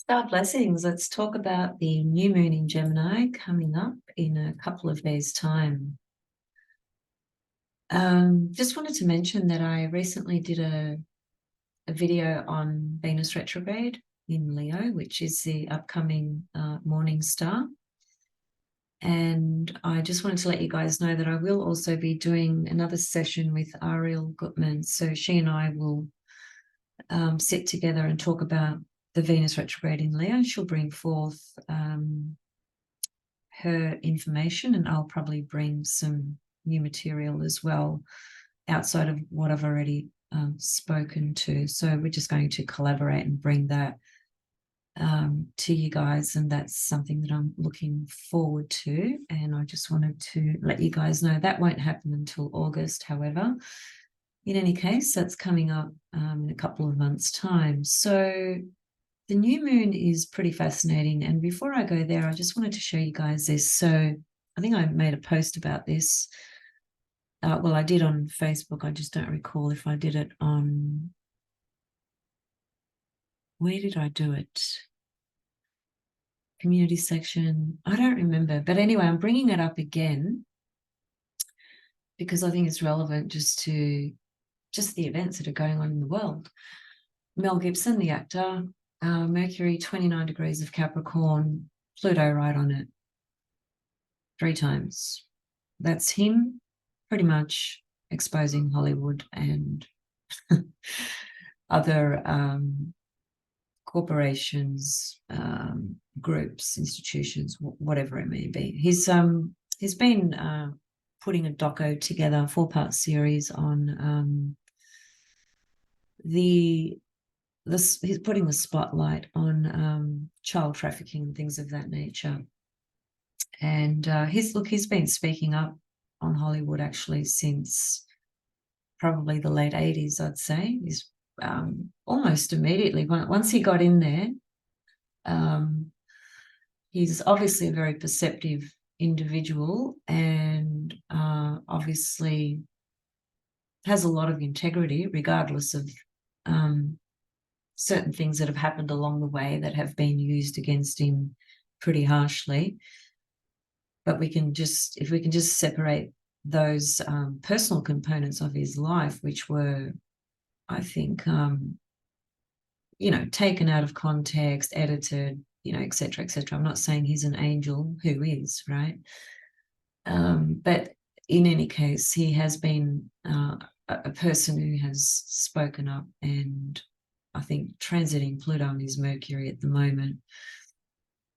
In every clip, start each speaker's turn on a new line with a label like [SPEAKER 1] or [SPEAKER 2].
[SPEAKER 1] Star blessings. Let's talk about the new moon in Gemini coming up in a couple of days' time. Just wanted to mention that I recently did a video on Venus retrograde in Leo, which is the upcoming morning star. And I just wanted to let you guys know that I will also be doing another session with Ariel Gutman. So she and I will sit together and talk about the Venus retrograde in Leo. She'll bring forth her information, and I'll probably bring some new material as well outside of what I've already spoken to. So we're just going to collaborate and bring that to you guys, and that's something that I'm looking forward to. And I just wanted to let you guys know that won't happen until August. However, in any case, that's coming up in a couple of months' time. So the new moon is pretty fascinating. And before I go there, I just wanted to show you guys this. So I think I made a post about this. Well, I did on Facebook. I just don't recall if I did it on... Where did I do it? Community section. I don't remember. But anyway, I'm bringing it up again because I think it's relevant just the events that are going on in the world. Mel Gibson, the actor, Mercury, 29 degrees of Capricorn, Pluto right on it 3 times. That's him pretty much exposing Hollywood and other corporations, groups, institutions, whatever it may be. He's been putting a doco together, a 4-part series on he's putting the spotlight on child trafficking and things of that nature. And he's been speaking up on Hollywood actually since probably the late 80s, I'd say. He's almost immediately, once he got in there, he's obviously a very perceptive individual, and obviously has a lot of integrity, regardless of certain things that have happened along the way that have been used against him pretty harshly. But if we can just separate those personal components of his life, which were, I think, taken out of context, edited, et cetera, et cetera. I'm not saying he's an angel, who is, right? But in any case, he has been a person who has spoken up, and I think transiting Pluto and his Mercury at the moment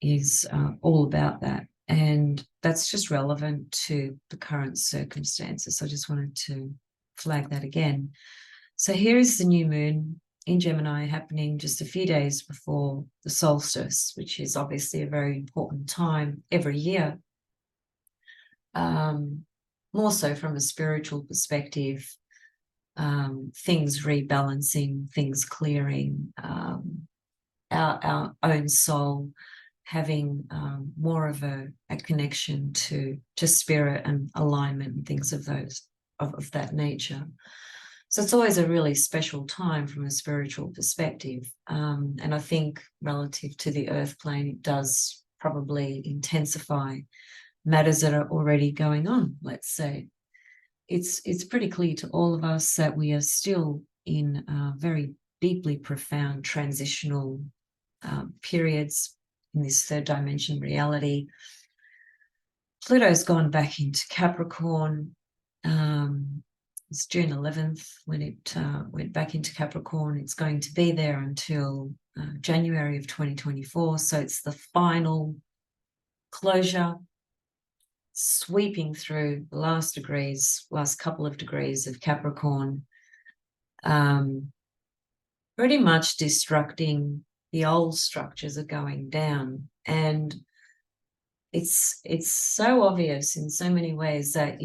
[SPEAKER 1] is all about that. And that's just relevant to the current circumstances. So I just wanted to flag that again. So here is the new moon in Gemini happening just a few days before the solstice, which is obviously a very important time every year. More so from a spiritual perspective, things rebalancing, things clearing, our own soul having more of a connection to spirit and alignment and things of that nature. So it's always a really special time from a spiritual perspective. And I think relative to the earth plane, it does probably intensify matters that are already going on, let's say. It's pretty clear to all of us that we are still in very deeply profound transitional periods in this third dimension reality. Pluto's gone back into Capricorn. It's June 11th when it went back into Capricorn. It's going to be there until January of 2024. So it's the final closure, sweeping through the last couple of degrees of Capricorn, pretty much destructing the old structures are going down. And it's so obvious in so many ways that,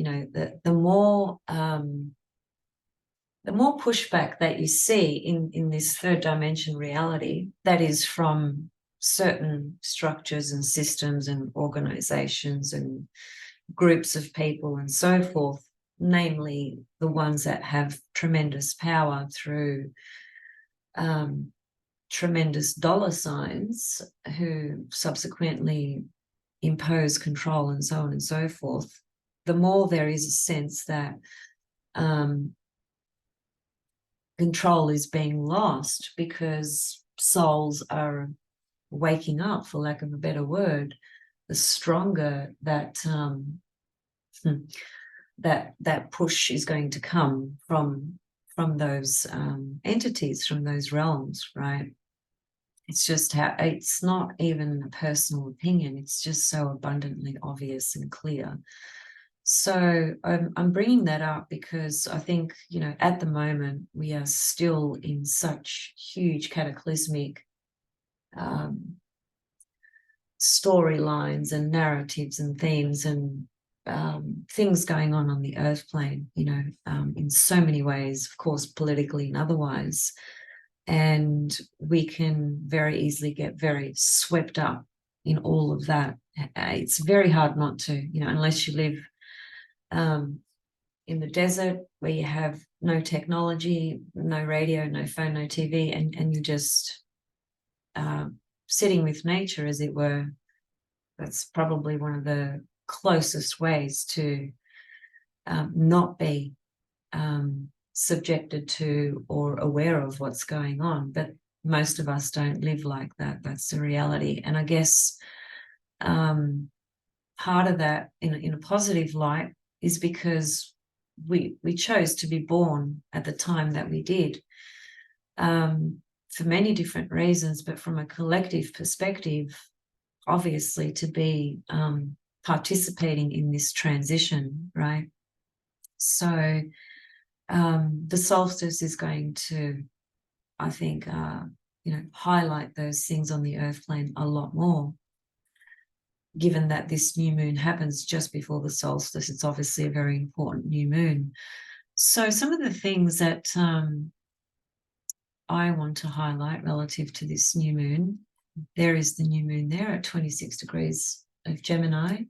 [SPEAKER 1] the more pushback that you see in this third dimension reality, that is from certain structures and systems and organizations and groups of people and so forth, namely the ones that have tremendous power through tremendous dollar signs who subsequently impose control and so on and so forth, the more there is a sense that control is being lost because souls are waking up, for lack of a better word, the stronger that that push is going to come from those entities, from those realms, right? It's just how, it's not even a personal opinion, it's just so abundantly obvious and clear. So I'm bringing that up because I think, you know, at the moment we are still in such huge cataclysmic storylines and narratives and themes and things going on the earth plane, you know, in so many ways, of course, politically and otherwise. And we can very easily get very swept up in all of that. It's very hard not to, you know, unless you live in the desert where you have no technology, no radio, no phone, no TV, and you're just sitting with nature, as it were. That's probably one of the closest ways to not be subjected to or aware of what's going on. But most of us don't live like that. That's the reality. And I guess part of that in a positive light is because we chose to be born at the time that we did, for many different reasons, but from a collective perspective, obviously to be participating in this transition, right? So the solstice is going to, I think, you know, highlight those things on the earth plane a lot more, given that this new moon happens just before the solstice. It's obviously a very important new moon. So some of the things that I want to highlight relative to this new moon, there is the new moon there at 26 degrees of Gemini.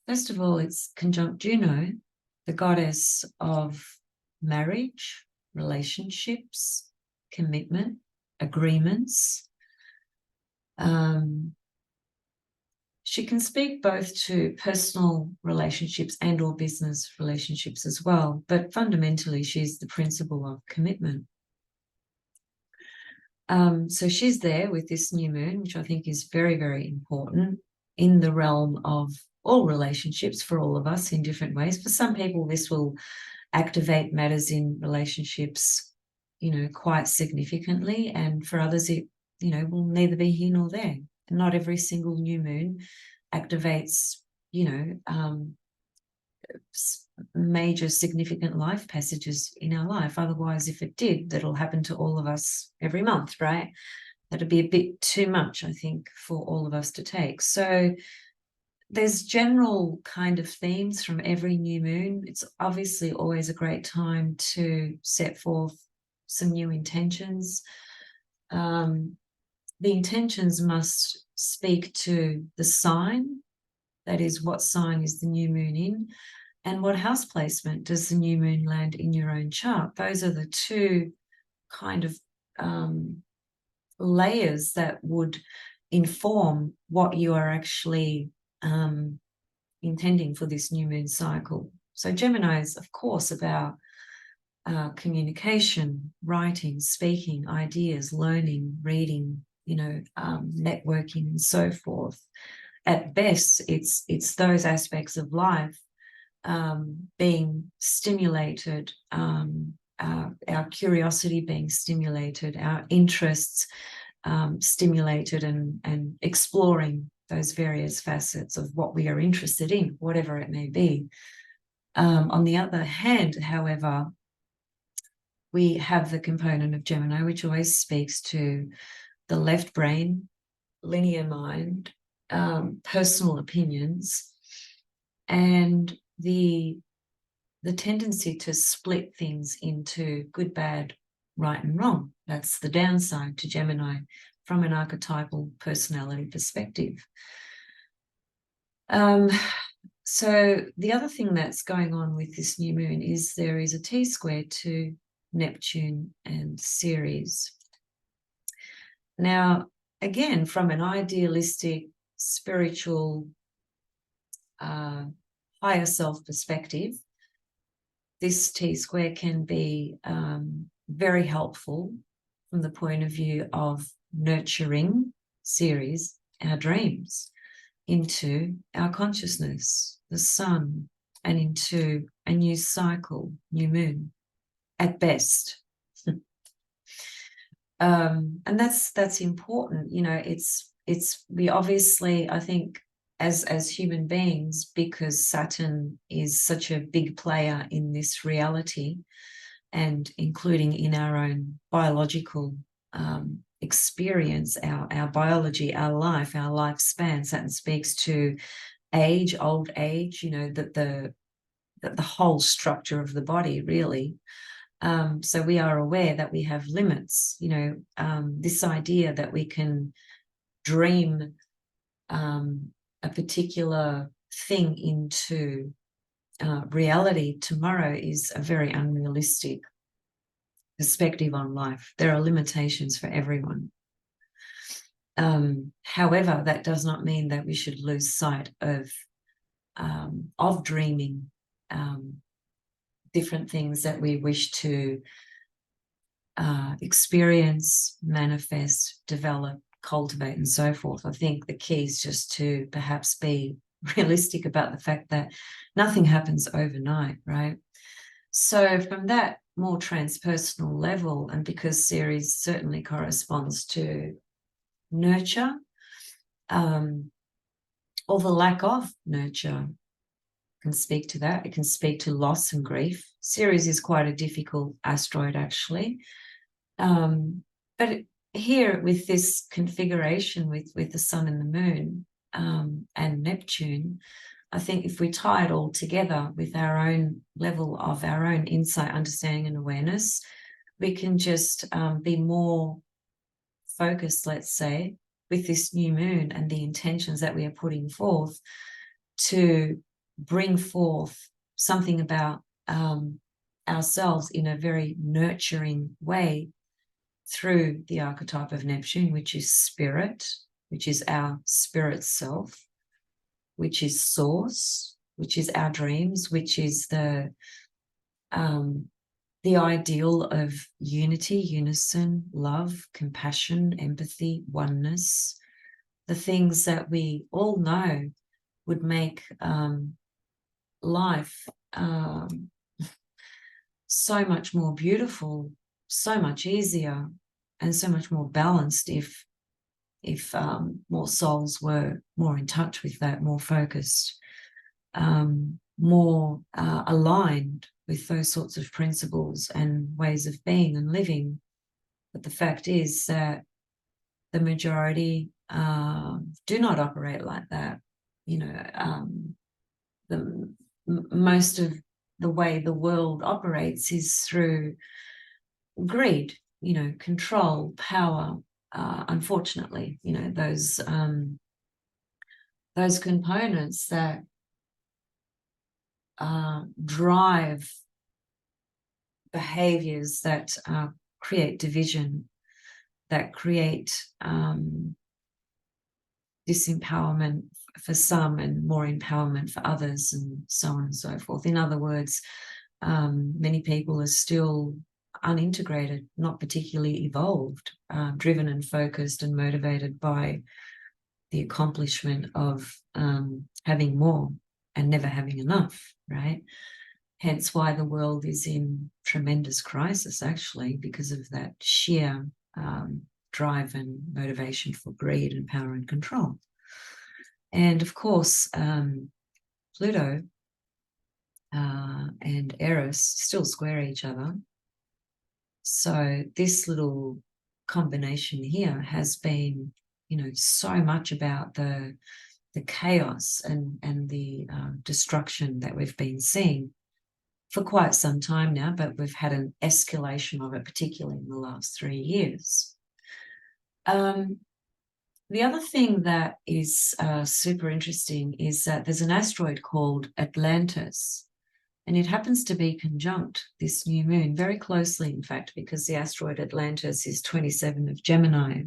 [SPEAKER 1] First of all, it's conjunct Juno, the goddess of marriage, relationships, commitment, agreements. She can speak both to personal relationships and or business relationships as well, but fundamentally she's the principle of commitment. So she's there with this new moon, which I think is very, very important in the realm of all relationships for all of us in different ways. For some people, this will activate matters in relationships, you know, quite significantly. And for others, it, you know, will neither be here nor there. And not every single new moon activates, you know, major significant life passages in our life. Otherwise, if it did, that'll happen to all of us every month, right? That'd be a bit too much, I think, for all of us to take. So there's general kind of themes from every new moon. It's obviously always a great time to set forth some new intentions. The intentions must speak to the sign, that is, what sign is the new moon in, and what house placement does the new moon land in your own chart. Those are the two kind of layers that would inform what you are actually intending for this new moon cycle. So Gemini is, of course, about communication, writing, speaking, ideas, learning, reading, you know, networking, and so forth. At best, it's those aspects of life being stimulated, our curiosity being stimulated, our interests stimulated, and exploring those various facets of what we are interested in, whatever it may be. On the other hand, however, we have the component of Gemini, which always speaks to the left brain, linear mind, personal opinions, and the tendency to split things into good, bad, right, and wrong. That's the downside to Gemini from an archetypal personality perspective. So the other thing that's going on with this new moon is there is a T-square to Neptune and Ceres. Now, again, from an idealistic, spiritual, higher self perspective, this T-square can be very helpful from the point of view of nurturing Ceres, our dreams, into our consciousness, the sun, and into a new cycle, new moon, at best. And that's important. You know, we obviously, I think, as human beings, because Saturn is such a big player in this reality, and including in our own biological experience, our biology, our life, our lifespan. Saturn speaks to age, old age, you know, the whole structure of the body, really. So we are aware that we have limits, you know, this idea that we can dream a particular thing into reality tomorrow is a very unrealistic perspective on life. There are limitations for everyone. However, that does not mean that we should lose sight of dreaming different things that we wish to experience, manifest, develop, cultivate, and so forth. I think the key is just to perhaps be realistic about the fact that nothing happens overnight, right? So from that more transpersonal level, and because Ceres certainly corresponds to nurture, or the lack of nurture, can speak to that. It can speak to loss and grief. Ceres is quite a difficult asteroid, actually. But here, with this configuration with the sun and the moon and Neptune, I think if we tie it all together with our own level of our own insight, understanding, and awareness, we can just be more focused, let's say, with this new moon and the intentions that we are putting forth to bring forth something about ourselves in a very nurturing way through the archetype of Neptune, which is spirit, which is our spirit self, which is source, which is our dreams, which is the ideal of unity, unison, love, compassion, empathy, oneness, the things that we all know would make life so much more beautiful, so much easier, and so much more balanced if more souls were more in touch with that, more focused, more aligned with those sorts of principles and ways of being and living. But the fact is that the majority do not operate like that. You know, most of the way the world operates is through greed, you know, control, power. Unfortunately, you know, those components that drive behaviors that create division, that create disempowerment for some and more empowerment for others, and so on and so forth. In other words, many people are still unintegrated, not particularly evolved, driven and focused and motivated by the accomplishment of having more and never having enough, right? Hence why the world is in tremendous crisis, actually, because of that sheer drive and motivation for greed and power and control. And of course, Pluto and Eris still square each other. So this little combination here has been, you know, so much about the chaos and the destruction that we've been seeing for quite some time now, but we've had an escalation of it, particularly in the last 3 years. The other thing that is super interesting is that there's an asteroid called Atlantis, and it happens to be conjunct this new moon very closely, in fact, because the asteroid Atlantis is 27 of Gemini.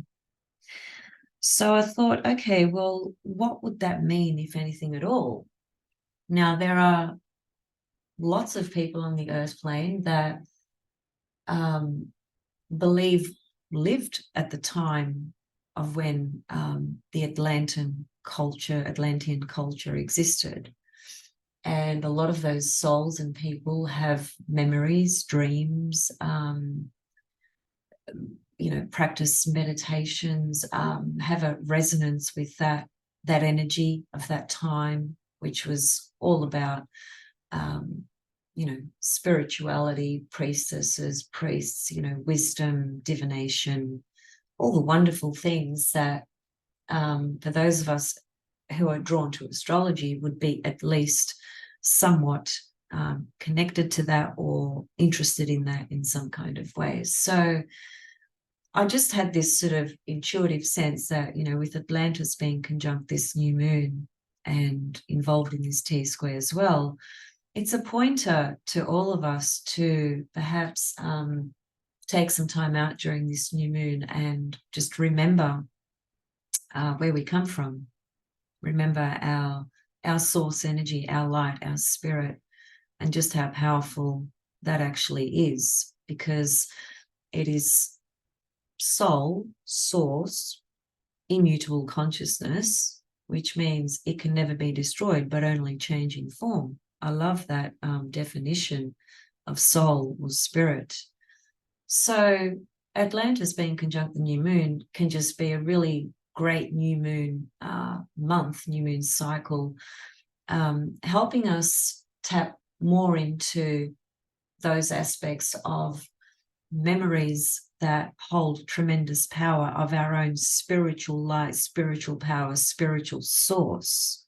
[SPEAKER 1] So I thought, okay, well, what would that mean, if anything at all? Now, there are lots of people on the earth plane that um, believe lived at the time of when the Atlantean culture existed. And a lot of those souls and people have memories, dreams, practice meditations, have a resonance with that energy of that time, which was all about spirituality, priestesses, priests, wisdom, divination, all the wonderful things that for those of us who are drawn to astrology would be at least somewhat connected to that or interested in that in some kind of way. So I just had this sort of intuitive sense that, with Atlantis being conjunct this new moon and involved in this T-square as well, it's a pointer to all of us to perhaps take some time out during this new moon and just remember where we come from. Remember our source energy, our light, our spirit, and just how powerful that actually is, because it is soul, source, immutable consciousness, which means it can never be destroyed, but only change in form. I love that definition of soul or spirit. So Atlantis being conjunct the new moon can just be a really great new moon month, new moon cycle, helping us tap more into those aspects of memories that hold tremendous power of our own spiritual light, spiritual power, spiritual source.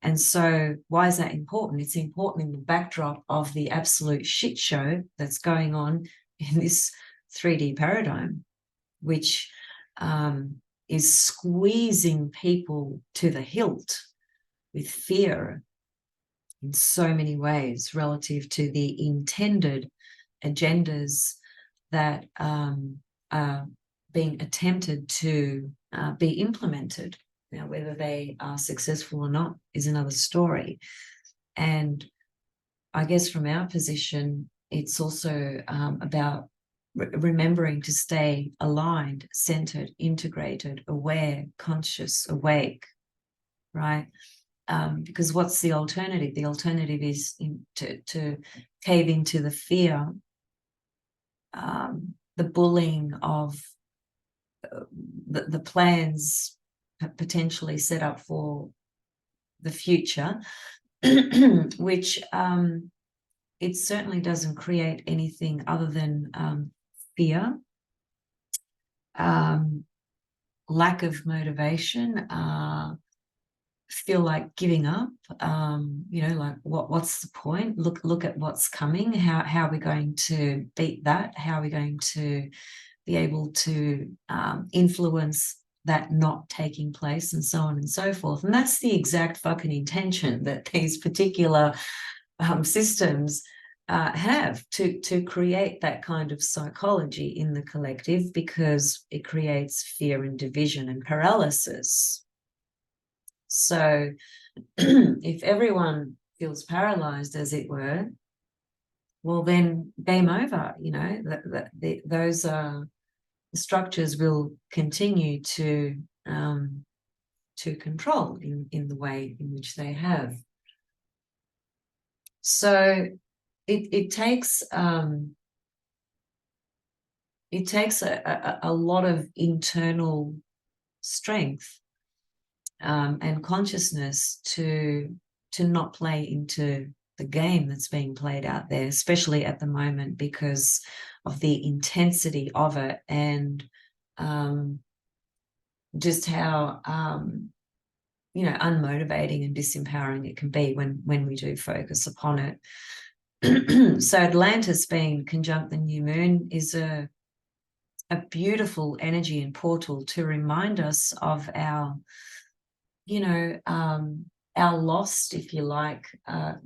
[SPEAKER 1] And so why is that important? It's important in the backdrop of the absolute shit show that's going on in this 3D paradigm, which is squeezing people to the hilt with fear in so many ways relative to the intended agendas that are being attempted to be implemented. Now, whether they are successful or not is another story. And I guess from our position, it's also about remembering to stay aligned, centered, integrated, aware, conscious, awake, right? Because what's the alternative? The alternative is to cave into the fear, the bullying of the plans potentially set up for the future, which it certainly doesn't create anything other than fear, lack of motivation, feel like giving up, like what's the point? Look at what's coming. How are we going to beat that? How are we going to be able to influence that not taking place, and so on and so forth? And that's the exact fucking intention that these particular systems have to create that kind of psychology in the collective, because it creates fear and division and paralysis. So if everyone feels paralyzed, as it were, well, then game over. Those structures will continue to control in the way in which they have. So it takes a lot of internal strength and consciousness to not play into the game that's being played out there, especially at the moment, because of the intensity of it, and just how unmotivating and disempowering it can be when we do focus upon it. So Atlantis being conjunct the new moon is a beautiful energy and portal to remind us of our lost, if you like,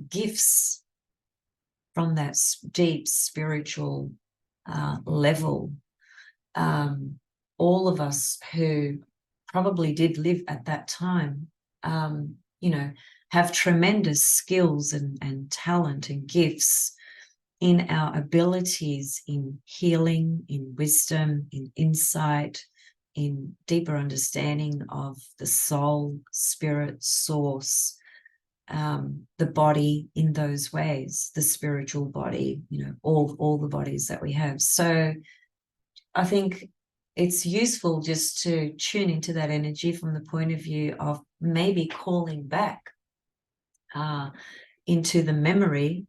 [SPEAKER 1] gifts from that deep spiritual level. All of us who probably did live at that time, you know, have tremendous skills and talent and gifts in our abilities in healing, in wisdom, in insight, in deeper understanding of the soul, spirit, source, the body in those ways, the spiritual body, you know, all the bodies that we have. So I think it's useful just to tune into that energy from the point of view of maybe calling back into the memory,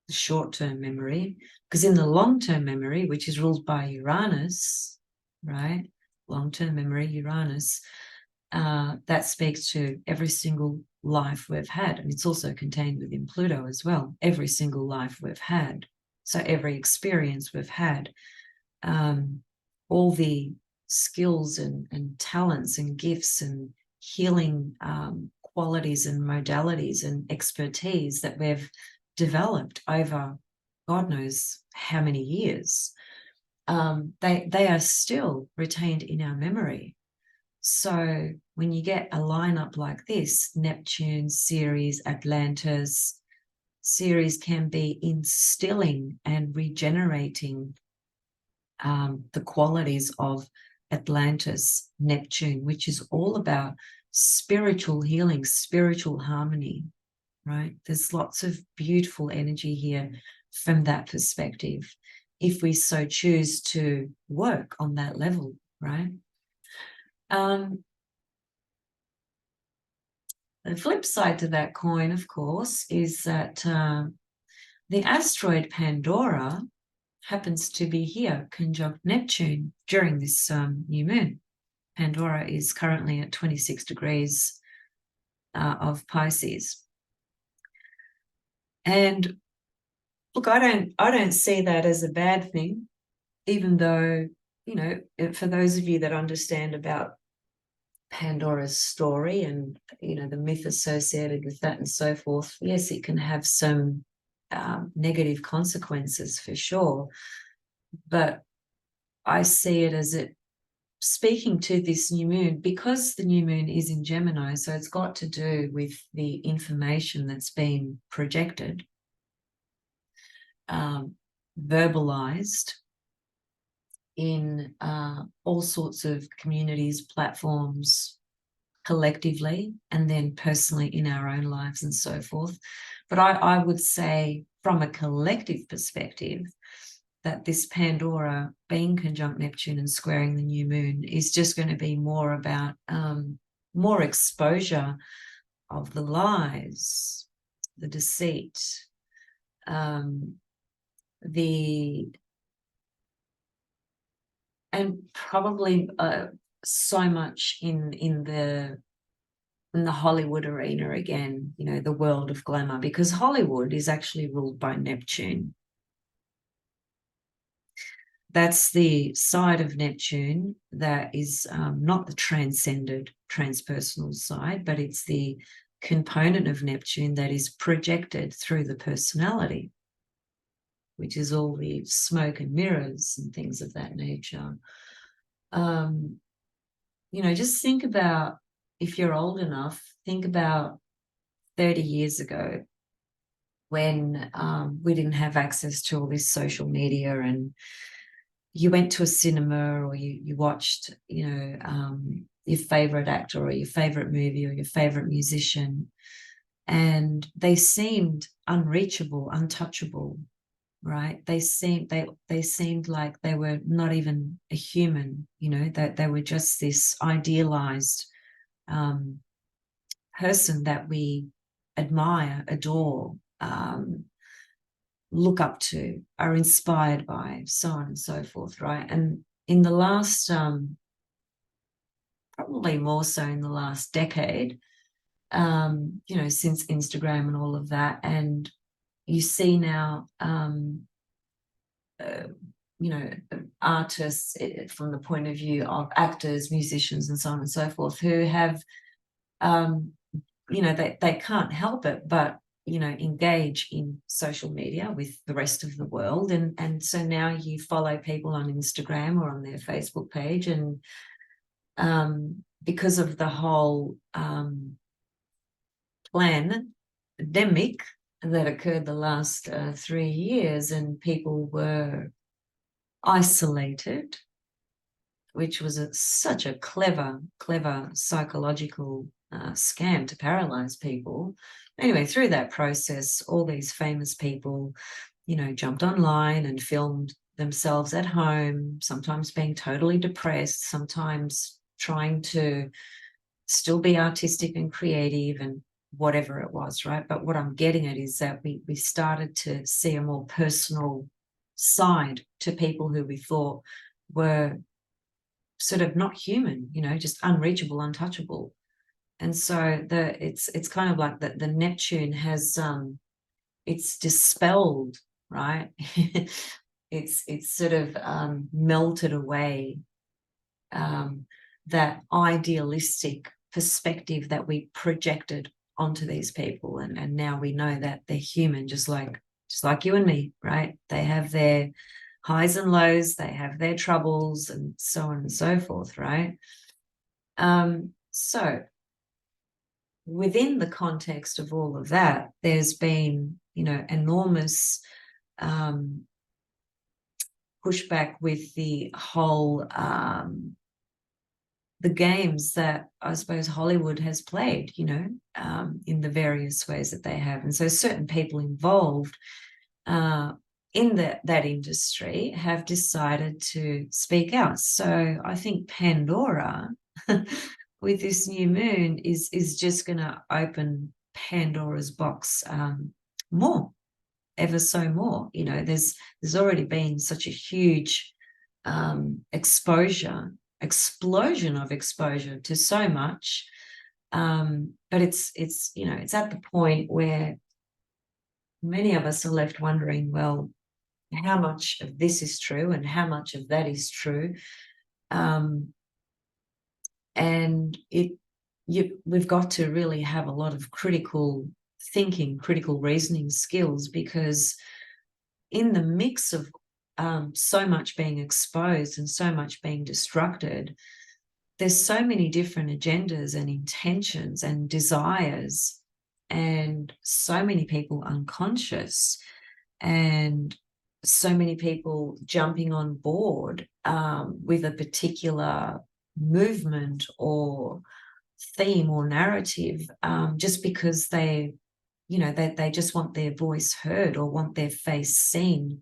[SPEAKER 1] the short-term memory, because in the long-term memory, which is ruled by Uranus, right? Long-term memory, Uranus, that speaks to every single life we've had. And it's also contained within Pluto as well, every single life we've had. So every experience we've had, all the skills and talents and gifts and healing qualities and modalities and expertise that we've developed over God knows how many years, they are still retained in our memory. So when you get a lineup like this, Neptune, Ceres, Atlantis, Ceres can be instilling and regenerating the qualities of Atlantis, Neptune, which is all about spiritual healing, spiritual harmony, right? There's lots of beautiful energy here from that perspective, if we so choose to work on that level, right? The flip side to that coin, of course, is that the asteroid Pandora happens to be here, conjunct Neptune, during this new moon. Pandora is currently at 26 degrees of Pisces. And look, I don't see that as a bad thing, even though, you know, for those of you that understand about Pandora's story and, you know, the myth associated with that and so forth, yes, it can have some negative consequences for sure. But I see it as it speaking to this new moon, because the new moon is in Gemini, so it's got to do with the information that's been projected, verbalized in all sorts of communities, platforms, collectively, and then personally in our own lives and so forth. But I would say from a collective perspective that this Pandora being conjunct Neptune and squaring the new moon is just going to be more about more exposure of the lies, the deceit, and probably so much in the Hollywood arena again, you know, the world of glamour, because Hollywood is actually ruled by Neptune. That's the side of Neptune that is not the transcended, transpersonal side, but it's the component of Neptune that is projected through the personality, which is all the smoke and mirrors and things of that nature. You know, just think about, if you're old enough, think about 30 years ago when we didn't have access to all this social media, and you went to a cinema or you watched, you know, your favorite actor or your favorite movie or your favorite musician, and they seemed unreachable, untouchable, right? They seemed like they were not even a human, you know, that they were just this idealized person that we admire, adore, look up to, are inspired by, so on and so forth, right? And in the last, probably more so in the last decade, you know, since Instagram and all of that, and you see now, you know, artists from the point of view of actors, musicians, and so on and so forth, who have, you know, they can't help it but, you know, engage in social media with the rest of the world. And so now you follow people on Instagram or on their Facebook page, and because of the whole pandemic that occurred the last 3 years, and people were isolated, which was such a clever psychological scam to paralyze people. Anyway, through that process, all these famous people, you know, jumped online and filmed themselves at home, sometimes being totally depressed, sometimes trying to still be artistic and creative and whatever it was, right? But what I'm getting at is that we started to see a more personal side to people who we thought were sort of not human, you know, just unreachable, untouchable. And so it's kind of like the Neptune has it's dispelled, right? it's sort of melted away that idealistic perspective that we projected onto these people, and now we know that they're human, just like you and me, right? They have their highs and lows, they have their troubles, and so on and so forth, right? So within the context of all of that, there's been, you know, enormous pushback with the whole the games that I suppose Hollywood has played, you know, in the various ways that they have. And so certain people involved in that industry have decided to speak out. So I think Pandora with this new moon is just going to open Pandora's box more, ever so more. You know, there's already been such a huge explosion of exposure to so much, but it's you know, it's at the point where many of us are left wondering, well, how much of this is true and how much of that is true, and we've got to really have a lot of critical thinking, critical reasoning skills, because in the mix of so much being exposed and so much being destructed, there's so many different agendas and intentions and desires, and so many people unconscious, and so many people jumping on board with a particular movement or theme or narrative, just because they, you know, they just want their voice heard or want their face seen,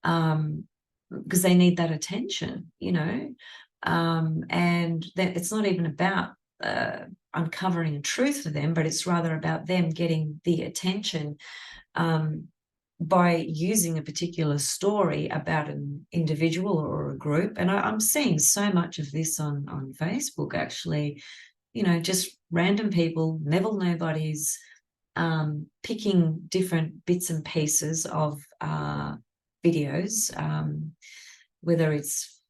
[SPEAKER 1] because they need that attention, you know. And that it's not even about uncovering a truth for them, but it's rather about them getting the attention by using a particular story about an individual or a group. And I'm seeing so much of this on Facebook, actually, you know, just random people, Neville nobodies, picking different bits and pieces of videos, whether it's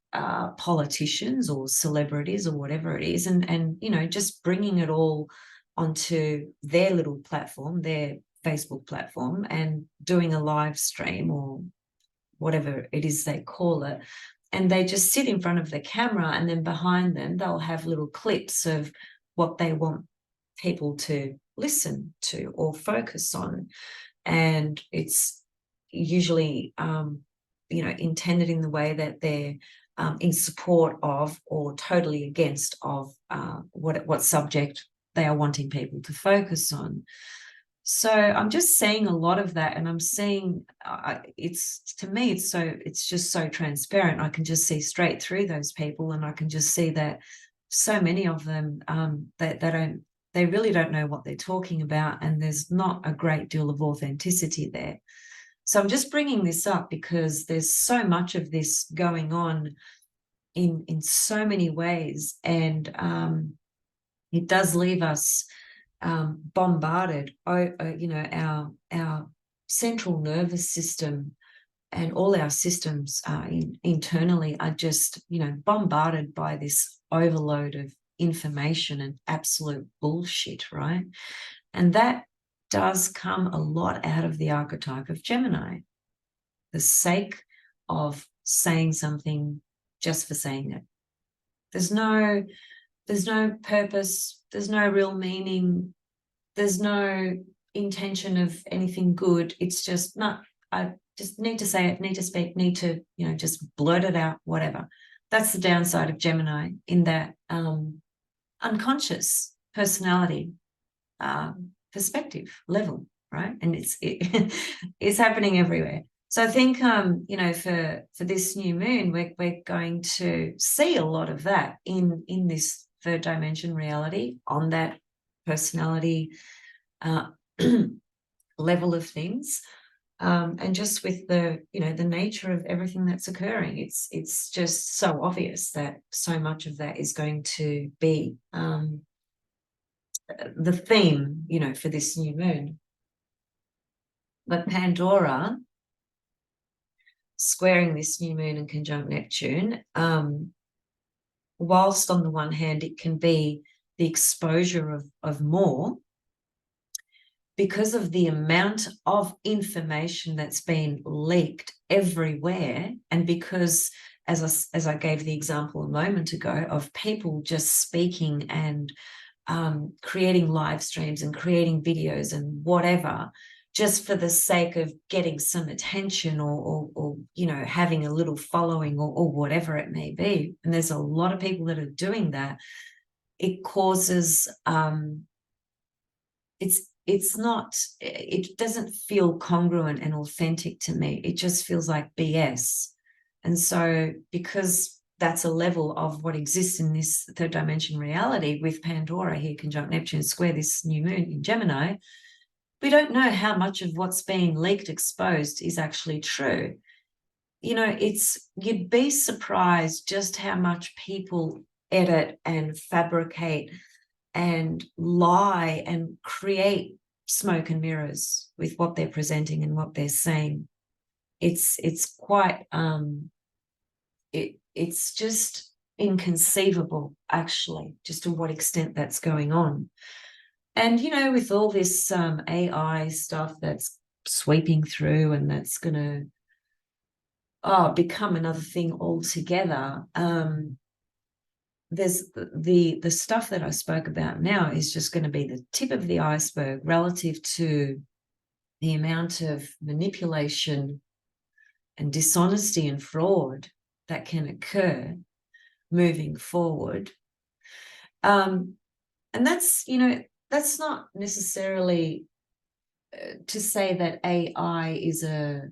[SPEAKER 1] politicians or celebrities or whatever it is, and you know, just bringing it all onto their little platform, their Facebook platform, and doing a live stream or whatever it is they call it. And they just sit in front of the camera, and then behind them they'll have little clips of what they want people to listen to or focus on. And it's usually you know, intended in the way that they're in support of or totally against of what subject they are wanting people to focus on. So I'm just seeing a lot of that, and I'm seeing it's, to me, it's just so transparent. I can just see straight through those people, and I can just see that so many of them they really don't know what they're talking about, and there's not a great deal of authenticity there. So I'm just bringing this up because there's so much of this going on in so many ways, and it does leave us bombarded. You know, our central nervous system and all our systems internally are just, you know, bombarded by this overload of information and absolute bullshit, right? And that does come a lot out of the archetype of Gemini, the sake of saying something just for saying it. There's no There's no purpose, there's no real meaning, there's no intention of anything good. It's just not, I just need to say it, need to speak, need to, just blurt it out, whatever. That's the downside of Gemini, in that unconscious personality perspective level, right? And it's happening everywhere. So I think for this new moon, we're going to see a lot of that in this third dimension reality, on that personality level of things. And just with the nature of everything that's occurring, it's just so obvious that so much of that is going to be the theme, for this new moon. But Pandora squaring this new moon and conjunct Neptune, whilst on the one hand it can be the exposure of more, because of the amount of information that's been leaked everywhere, and because, as I gave the example a moment ago, of people just speaking and creating live streams and creating videos and whatever, just for the sake of getting some attention or having a little following or whatever it may be. And there's a lot of people that are doing that. It causes it doesn't feel congruent and authentic to me. It just feels like BS. And so, because that's a level of what exists in this third dimension reality, with Pandora here conjunct Neptune square this new moon in Gemini, we don't know how much of what's being leaked, exposed, is actually true. You'd be surprised just how much people edit and fabricate and lie and create smoke and mirrors with what they're presenting and what they're saying. It's quite it's just inconceivable, actually, just to what extent that's going on. And with all this AI stuff that's sweeping through, and that's going to become another thing altogether. There's the stuff that I spoke about now is just going to be the tip of the iceberg relative to the amount of manipulation and dishonesty and fraud that can occur moving forward. And that's not necessarily to say that AI is a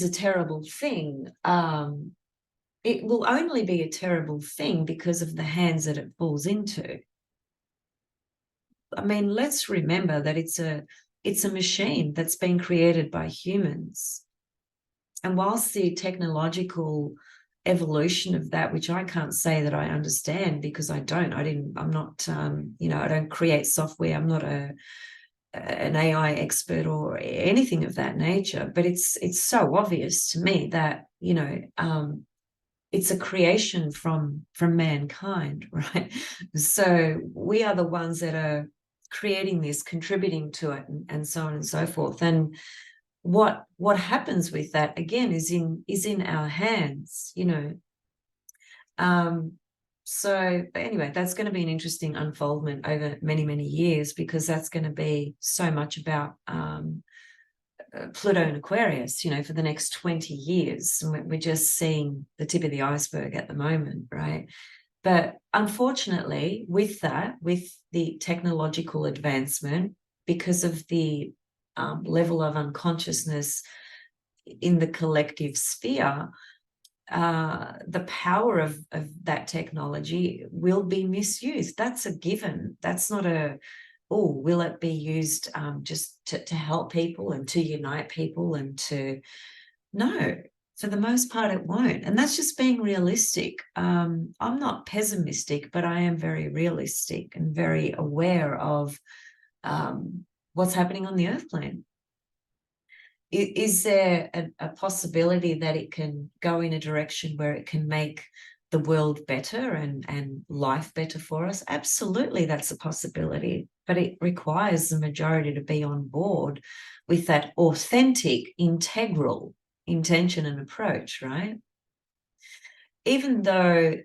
[SPEAKER 1] terrible thing. It will only be a terrible thing because of the hands that it falls into. I mean, let's remember that it's a machine that's been created by humans. And whilst the technological evolution of that, which I can't say that I understand, because I'm not, I don't create software. I'm not an AI expert or anything of that nature, but it's so obvious to me that, it's a creation from mankind, right? So we are the ones that are creating this, contributing to it, and so on and so forth. And what happens with that, again, is in our hands, So anyway, that's going to be an interesting unfoldment over many, many years, because that's going to be so much about Pluto and Aquarius, for the next 20 years. And we're just seeing the tip of the iceberg at the moment, right? But unfortunately, with the technological advancement, because of the level of unconsciousness in the collective sphere, the power of that technology will be misused. That's a given. That's not will it be used just to help people and to unite people and to... No, for the most part it won't. And that's just being realistic. I'm not pessimistic, but I am very realistic and very aware of what's happening on the Earth plane. Is there a possibility that it can go in a direction where it can make the world better and life better for us? Absolutely, that's a possibility. But it requires the majority to be on board with that authentic, integral intention and approach, right? Even though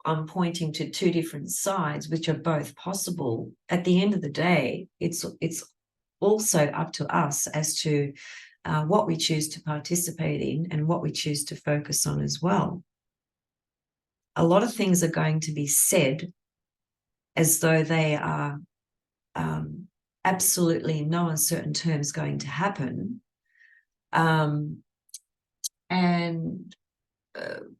[SPEAKER 1] I'm pointing to two different sides, which are both possible, at the end of the day, it's also up to us as to what we choose to participate in and what we choose to focus on as well. A lot of things are going to be said as though they are absolutely in no uncertain terms going to happen. And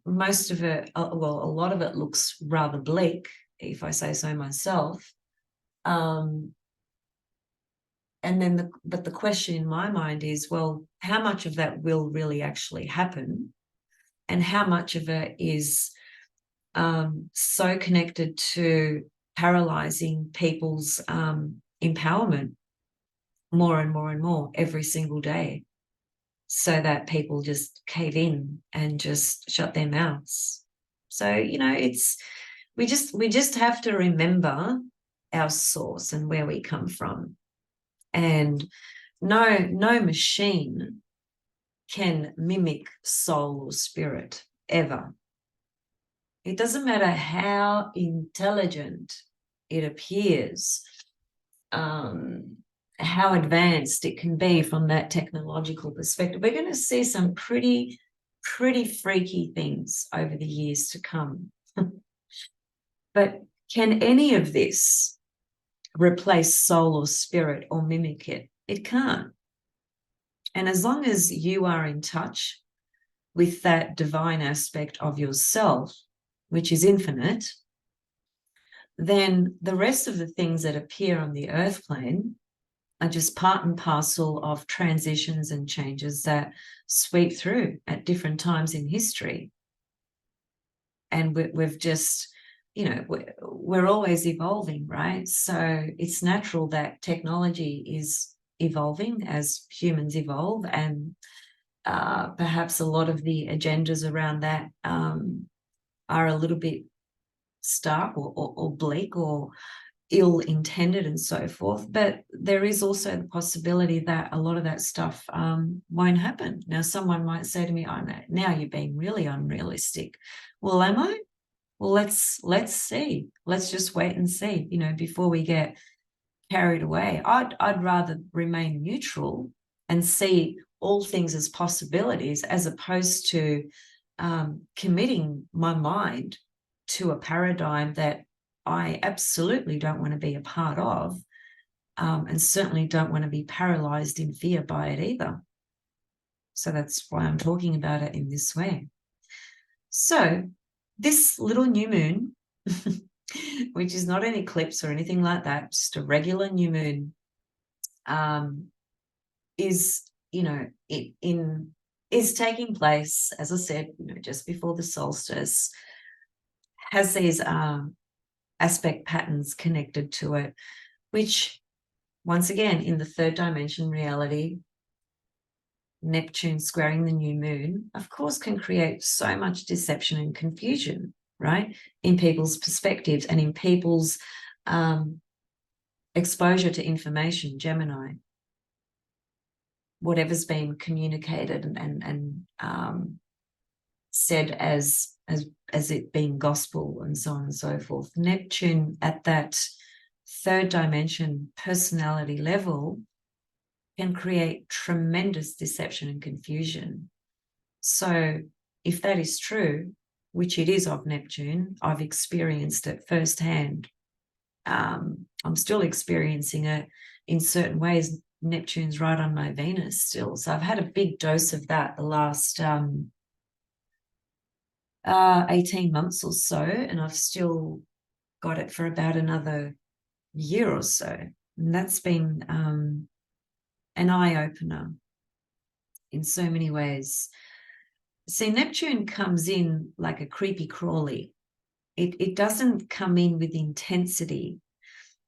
[SPEAKER 1] most of it, well, a lot of it looks rather bleak, if I say so myself. And then but the question in my mind is, well, how much of that will really actually happen, and how much of it is so connected to paralyzing people's empowerment more and more and more every single day, so that people just cave in and just shut their mouths. So, you know, we just have to remember our source and where we come from. And no machine can mimic soul or spirit ever. It doesn't matter how intelligent it appears, how advanced it can be from that technological perspective. We're going to see some pretty freaky things over the years to come. But can any of this replace soul or spirit or mimic it? It can't. And as long as you are in touch with that divine aspect of yourself, which is infinite, then the rest of the things that appear on the earth plane are just part and parcel of transitions and changes that sweep through at different times in history. And we've just, you know, we're always evolving, right? So it's natural that technology is evolving as humans evolve, and perhaps a lot of the agendas around that are a little bit stark or bleak or ill-intended and so forth. But there is also the possibility that a lot of that stuff won't happen. Now, someone might say to me, "Oh, no, now you're being really unrealistic." Well, am I? Well, let's see. Let's just wait and see, you know, before we get carried away. I'd rather remain neutral and see all things as possibilities, as opposed to committing my mind to a paradigm that I absolutely don't want to be a part of, and certainly don't want to be paralyzed in fear by it either. So that's why I'm talking about it in this way. So this little new moon, which is not an eclipse or anything like that, just a regular new moon, is, you know, is taking place, as I said, you know, just before the solstice, has these aspect patterns connected to it, which, once again, in the third dimension reality, Neptune squaring the new moon, of course, can create so much deception and confusion, right, in people's perspectives and in people's exposure to information. Gemini, whatever's been communicated and said as it being gospel and so on and so forth. Neptune at that third dimension personality level can create tremendous deception and confusion. So if that is true, which it is of Neptune, I've experienced it firsthand. I'm still experiencing it in certain ways. Neptune's right on my Venus still. So I've had a big dose of that the last 18 months or so, and I've still got it for about another year or so. And that's been an eye-opener in so many ways. See, Neptune comes in like a creepy crawly. It doesn't come in with intensity,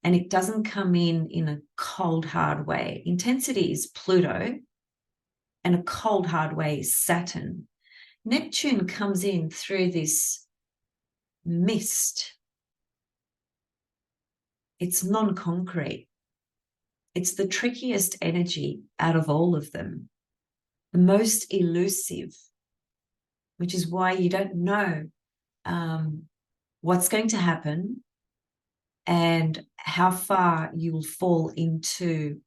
[SPEAKER 1] and it doesn't come in a cold, hard way. Intensity is Pluto, and a cold, hard way is Saturn. Neptune comes in through this mist. It's non-concrete. It's the trickiest energy out of all of them, the most elusive, which is why you don't know what's going to happen and how far you will fall into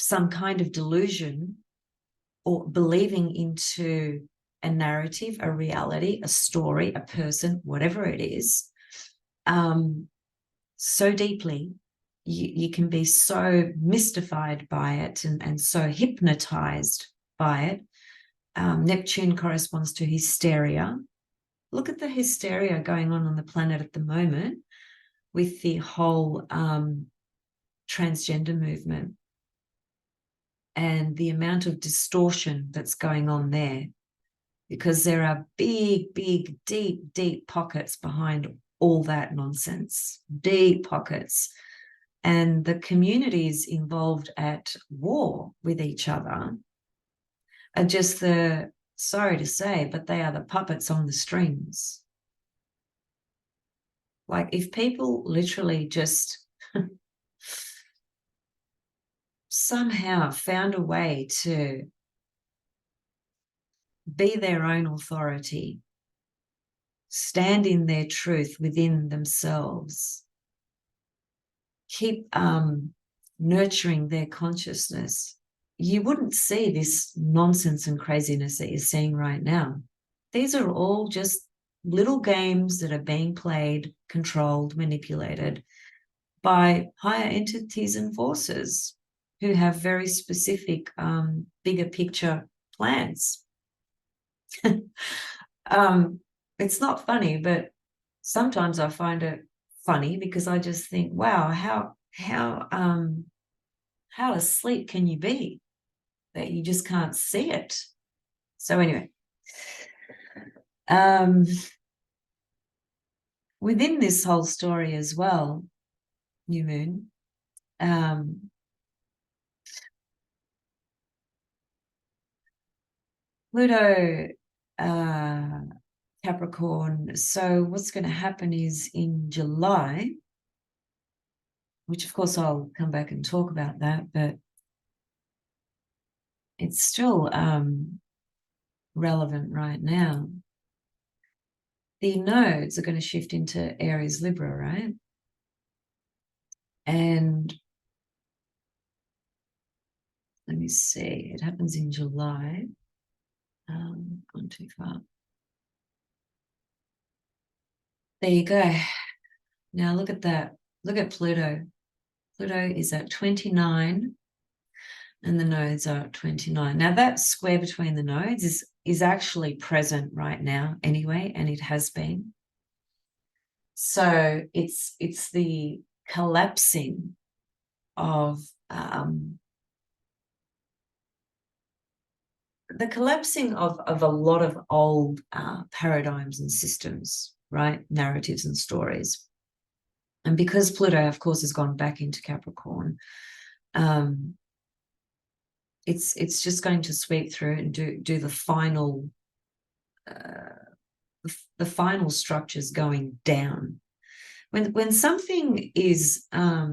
[SPEAKER 1] some kind of delusion or believing into a narrative, a reality, a story, a person, whatever it is, so deeply. You can be so mystified by it and so hypnotized by it. Neptune corresponds to hysteria. Look at the hysteria going on the planet at the moment with the whole transgender movement and the amount of distortion that's going on there, because there are big, big, deep, deep pockets behind all that nonsense, deep pockets. And the communities involved at war with each other are just sorry to say, but they are the puppets on the strings. Like, if people literally just somehow found a way to be their own authority, stand in their truth within themselves, keep nurturing their consciousness, you wouldn't see this nonsense and craziness that you're seeing right now. These are all just little games that are being played, controlled, manipulated by higher entities and forces who have very specific, bigger picture plans. It's not funny, but sometimes I find it funny because I just think, wow, how asleep can you be that you just can't see it? So anyway, within this whole story as well, new moon, Pluto, Capricorn. So what's going to happen is in July, which of course I'll come back and talk about that, but it's still relevant right now. The nodes are going to shift into Aries, Libra, right? And let me see, it happens in July. Gone too far. There you go. Now look at that. Look at Pluto. Pluto is at 29 and the nodes are at 29. Now that square between the nodes is actually present right now anyway, and it has been. So it's the collapsing of a lot of old paradigms and systems, right? Narratives and stories. And because Pluto, of course, has gone back into Capricorn, it's just going to sweep through and do the final the final structures going down. When something is how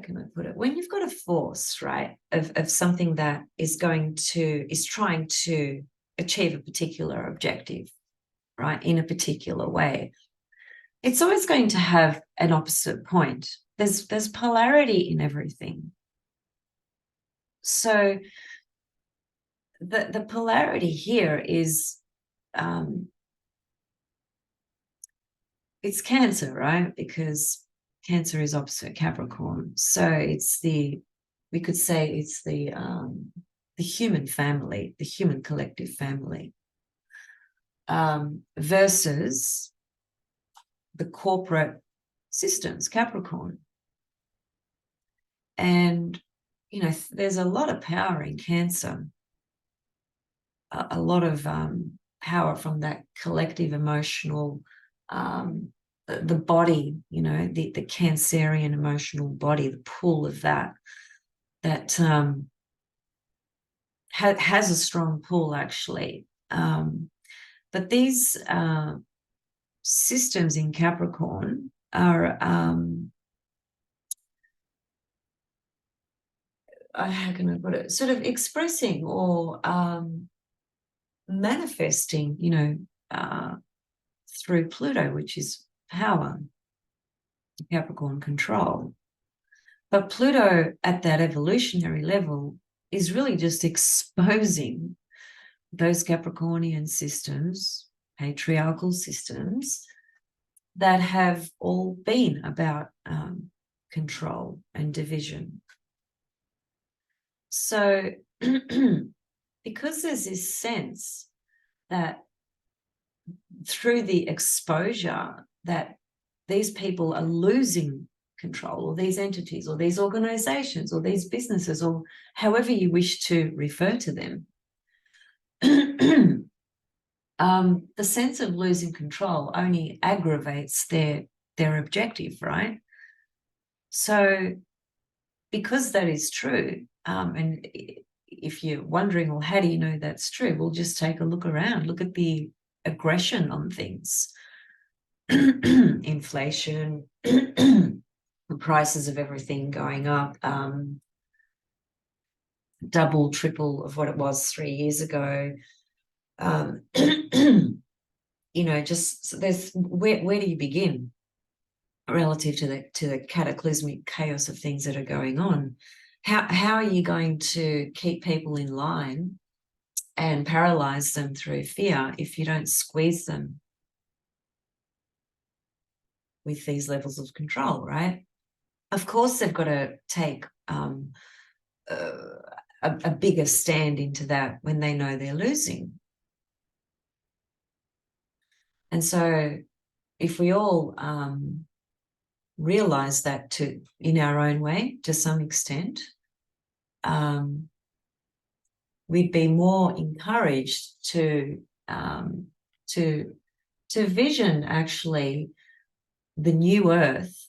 [SPEAKER 1] can I put it? When you've got a force, right, of something that is trying to achieve a particular objective, right, in a particular way, it's always going to have an opposite point. There's polarity in everything. So the polarity here is it's Cancer, right? Because Cancer is opposite Capricorn. So we could say it's the human family, the human collective family, versus the corporate systems, Capricorn. And, there's a lot of power in Cancer, a lot of power from that collective emotional, the body, the Cancerian emotional body, the pull of that has a strong pull, actually. But these systems in Capricorn are, how can I put it, sort of expressing or manifesting, through Pluto, which is power, Capricorn control. But Pluto at that evolutionary level is really just exposing those Capricornian systems, patriarchal systems, that have all been about control and division. So because there's this sense that through the exposure that these people are losing control, or these entities, or these organizations, or these businesses, or however you wish to refer to them, the sense of losing control only aggravates their objective, right? So because that is true, and if you're wondering, well, how do you know that's true? Well, just take a look around. Look at the aggression on things. Inflation, the prices of everything going up, double, triple of what it was 3 years ago. Just there's where do you begin relative to the cataclysmic chaos of things that are going on? How are you going to keep people in line and paralyze them through fear if you don't squeeze them with these levels of control, right? Of course, they've got to take a bigger stand into that when they know they're losing. And so if we all realize that in our own way, to some extent, we'd be more encouraged to vision actually the new earth,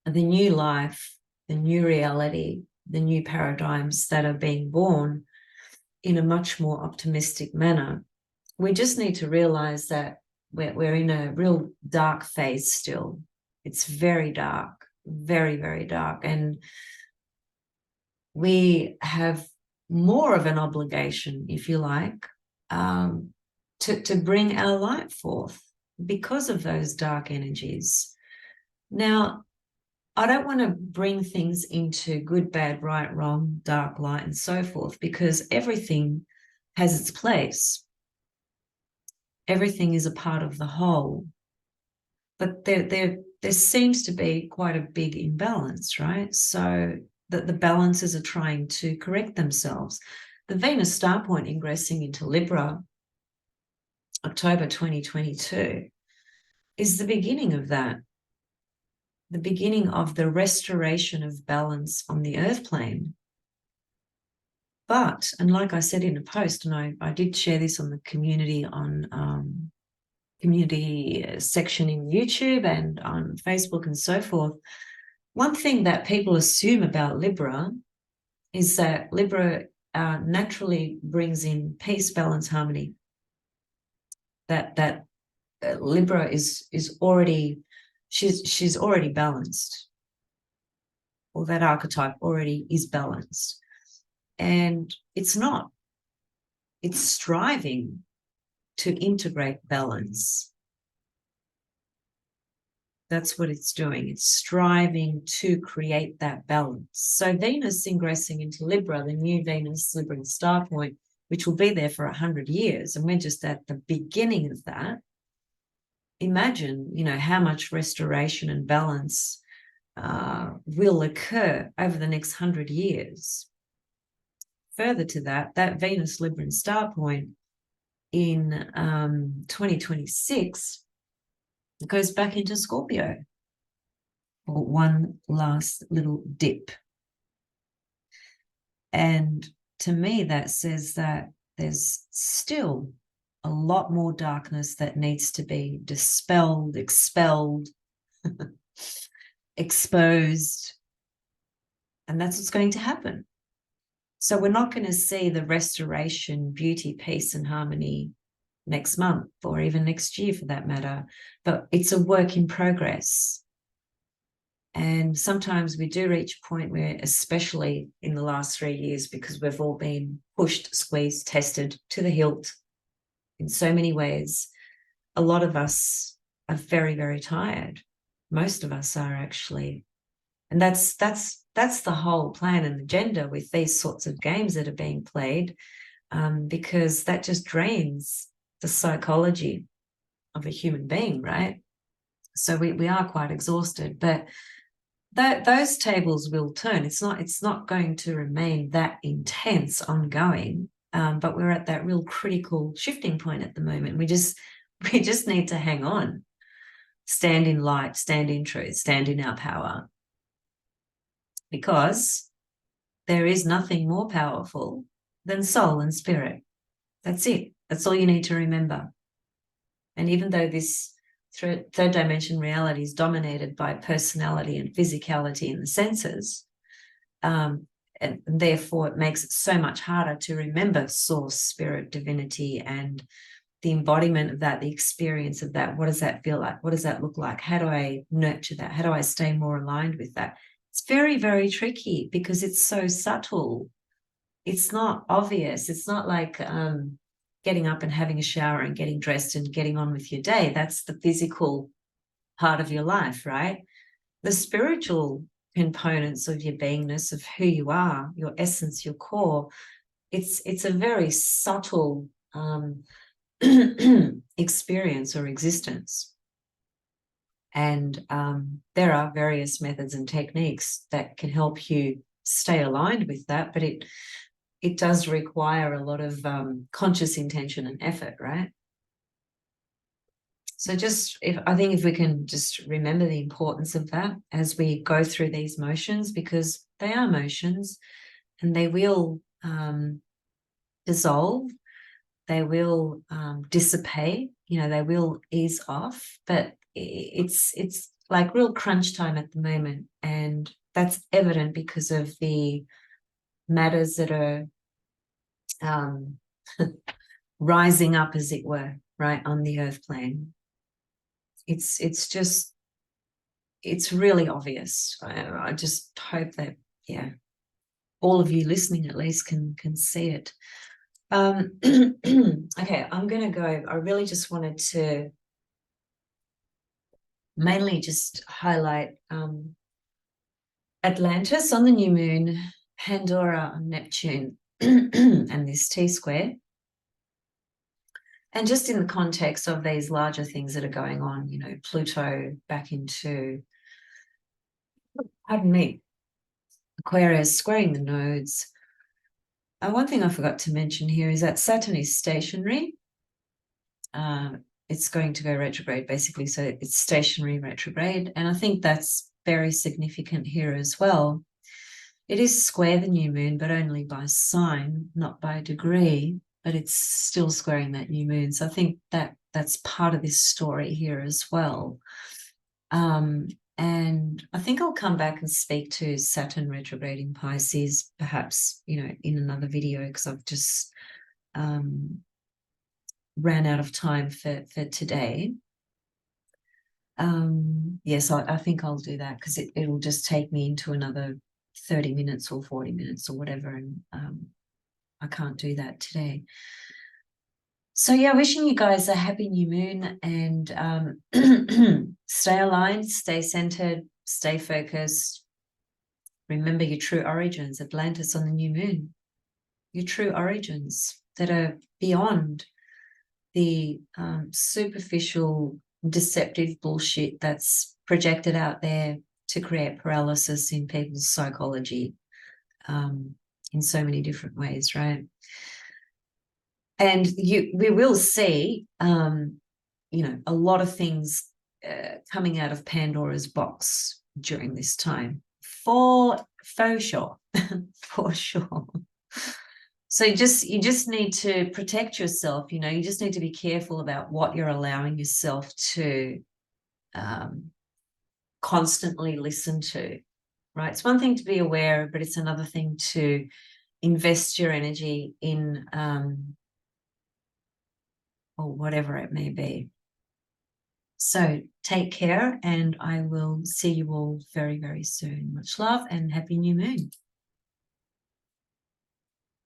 [SPEAKER 1] the new life, the new reality, the new paradigms that are being born in a much more optimistic manner. We just need to realize that we're in a real dark phase still. It's very dark, very, very dark. And we have more of an obligation, if you like, to bring our light forth because of those dark energies. Now, I don't want to bring things into good, bad, right, wrong, dark, light, and so forth, because everything has its place. Everything is a part of the whole. But there seems to be quite a big imbalance, right? So that the balances are trying to correct themselves. The Venus star point ingressing into Libra, October 2022, is the beginning of that. The beginning of the restoration of balance on the earth plane. But, and like I said in a post, and I did share this on the community section in YouTube and on Facebook and so forth, one thing that people assume about Libra is that Libra naturally brings in peace, balance, harmony. That Libra is already, she's already balanced, or that archetype already is balanced. And it's not. It's striving to integrate balance. That's what it's doing. It's striving to create that balance. So Venus ingressing into Libra, the new Venus Libra star point, which will be there for 100 years, and we're just at the beginning of that. Imagine, how much restoration and balance will occur over the next 100 years. Further to that Venus Libra star point in 2026 goes back into Scorpio for one last little dip. And to me, that says that there's still a lot more darkness that needs to be dispelled, expelled, exposed. And that's what's going to happen. So we're not going to see the restoration, beauty, peace, and harmony next month, or even next year for that matter, but it's a work in progress. And sometimes we do reach a point where, especially in the last 3 years, because we've all been pushed, squeezed, tested to the hilt in so many ways, a lot of us are very, very tired. Most of us are, actually. And that's the whole plan and agenda with these sorts of games that are being played, because that just drains the psychology of a human being, right? So we are quite exhausted, but those tables will turn. It's not going to remain that intense ongoing, but we're at that real critical shifting point at the moment. We just need to hang on, stand in light, stand in truth, stand in our power, because there is nothing more powerful than soul and spirit. That's it. That's all you need to remember. And even though this third dimension reality is dominated by personality and physicality in the senses, and therefore it makes it so much harder to remember source, spirit, divinity, and the embodiment of that, the experience of that. What does that feel like? What does that look like? How do I nurture that? How do I stay more aligned with that? It's very, very tricky because it's so subtle. It's not obvious. It's not like getting up and having a shower and getting dressed and getting on with your day. That's the physical part of your life, right? The spiritual components of your beingness, of who you are, your essence, your core, it's a very subtle experience or existence. And there are various methods and techniques that can help you stay aligned with that, but it does require a lot of conscious intention and effort, right? So I think if we can just remember the importance of that as we go through these motions, because they are motions and they will dissolve, they will dissipate, they will ease off, but it's like real crunch time at the moment. And that's evident because of the matters that are rising up, as it were, right, on the earth plane. It's really obvious. I just hope that, yeah, all of you listening at least can see it. Okay, I'm going to go. I really just wanted to mainly just highlight Atlantis on the new moon, Pandora on Neptune, and this T-square. And just in the context of these larger things that are going on, Pluto back into, pardon me, Aquarius, squaring the nodes. One thing I forgot to mention here is that Saturn is stationary. It's going to go retrograde, basically. So it's stationary retrograde. And I think that's very significant here as well. It is square the new moon, but only by sign, not by degree, but it's still squaring that new moon. So I think that's part of this story here as well. And I think I'll come back and speak to Saturn retrograde in Pisces, perhaps, in another video, because I've just ran out of time for today. Yes, I think I'll do that, because it'll just take me into another 30 minutes or 40 minutes or whatever, and I can't do that today. So yeah, wishing you guys a happy new moon, and stay aligned, stay centered, stay focused. Remember your true origins, Atlantis on the new moon, your true origins that are beyond the superficial, deceptive bullshit that's projected out there to create paralysis in people's psychology in so many different ways, right? And we will see, a lot of things coming out of Pandora's box during this time, for sure, for sure. So you just need to protect yourself. You just need to be careful about what you're allowing yourself to constantly listen to, right? It's one thing to be aware, but it's another thing to invest your energy in, or whatever it may be. So take care, and I will see you all very, very soon. Much love and happy new moon.